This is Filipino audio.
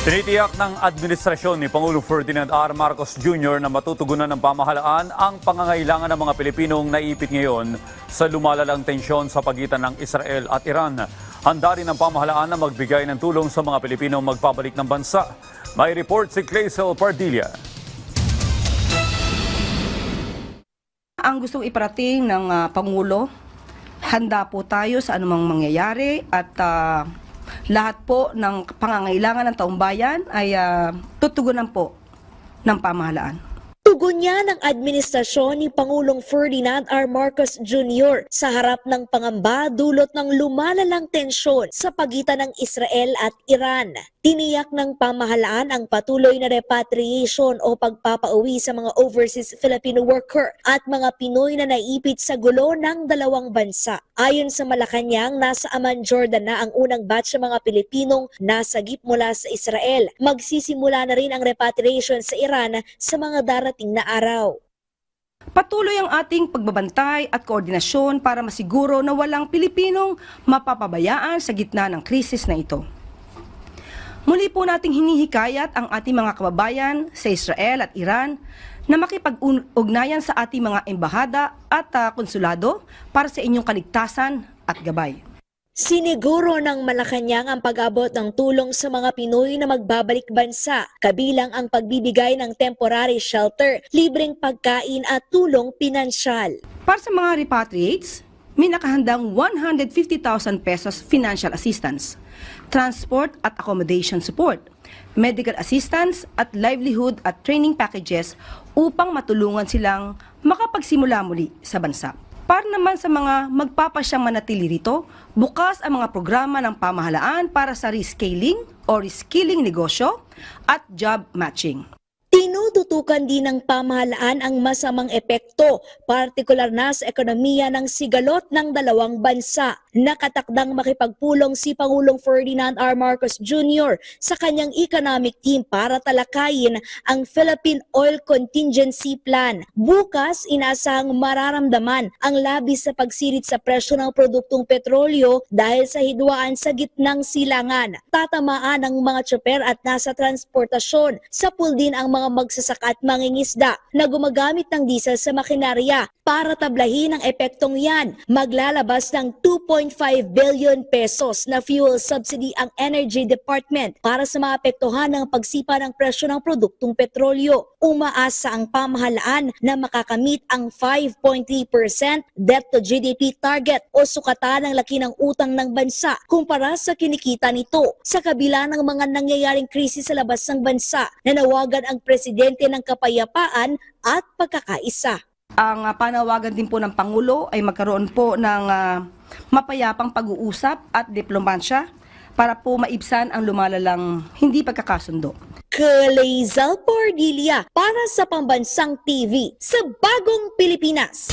Tinitiyak ng administrasyon ni Pangulong Ferdinand R. Marcos Jr. na matutugunan ng pamahalaan ang pangangailangan ng mga Pilipinong naiipit ngayon sa lumalalang tensyon sa pagitan ng Israel at Iran. Handa rin ang pamahalaan na magbigay ng tulong sa mga Pilipinong magpabalik ng bansa. May report si Clazel Pardilla. Ang gustong iparating ng Pangulo, handa po tayo sa anumang mangyayari at lahat po ng pangangailangan ng taong bayan ay tutugunan po ng pamahalaan. Tugon niya ng administrasyon ni Pangulong Ferdinand R. Marcos Jr. sa harap ng pangamba dulot ng lumalalang tensyon sa pagitan ng Israel at Iran. Tiniyak ng pamahalaan ang patuloy na repatriation o pagpapauwi sa mga overseas Filipino worker at mga Pinoy na naipit sa gulo ng dalawang bansa. Ayon sa Malacanang, nasa Amman, Jordan na ang unang batch ng mga Pilipinong nasagip mula sa Israel. Magsisimula na rin ang repatriation sa Iran sa mga darating na araw. Patuloy ang ating pagbabantay at koordinasyon para masiguro na walang Pilipinong mapapabayaan sa gitna ng krisis na ito. Muli po nating hinihikayat ang ating mga kababayan sa Israel at Iran na makipag-ugnayan sa ating mga embahada at konsulado para sa inyong kaligtasan at gabay. Siniguro ng Malacanang ang pag-abot ng tulong sa mga Pinoy na magbabalik bansa, kabilang ang pagbibigay ng temporary shelter, libreng pagkain at tulong pinansyal. Para sa mga repatriates, may nakahandang 150,000 pesos financial assistance, transport at accommodation support, medical assistance at livelihood at training packages upang matulungan silang makapagsimula muli sa bansa. Para naman sa mga magpapasyang manatili rito, bukas ang mga programa ng pamahalaan para sa rescaling o reskilling negosyo at job matching. Tinututukan din ng pamahalaan ang masamang epekto, partikular na sa ekonomiya ng sigalot ng dalawang bansa. Nakatakdang makipagpulong si Pangulong Ferdinand R. Marcos Jr. sa kanyang economic team para talakayin ang Philippine Oil Contingency Plan. Bukas, inaasahang mararamdaman ang labis sa pagsirit sa presyo ng produktong petrolyo dahil sa hidwaan sa gitnang silangan. Tatamaan ang mga tsoper at nasa transportasyon. Sapul din ang mga magsasaka at mangingisda na gumagamit ng diesel sa makinarya. Para tablahin ang epektong yan, maglalabas ng 2.5 billion pesos na fuel subsidy ang Energy Department para sa mga apektuhan ng pagsipa ng presyo ng produktong petrolyo. Umaasa ang pamahalaan na makakamit ang 5.3% debt to GDP target o sukatan ng laki ng utang ng bansa kumpara sa kinikita nito. Sa kabila ng mga nangyayaring krisis sa labas ng bansa, nanawagan ang presidente ng kapayapaan at pagkakaisa. Ang panawagan din po ng Pangulo ay magkaroon po ng mapayapang pag-uusap at diplomansya para po maibsan ang lumalalang hindi pagkakasundo. Clazel Pardilla para sa Pambansang TV sa Bagong Pilipinas.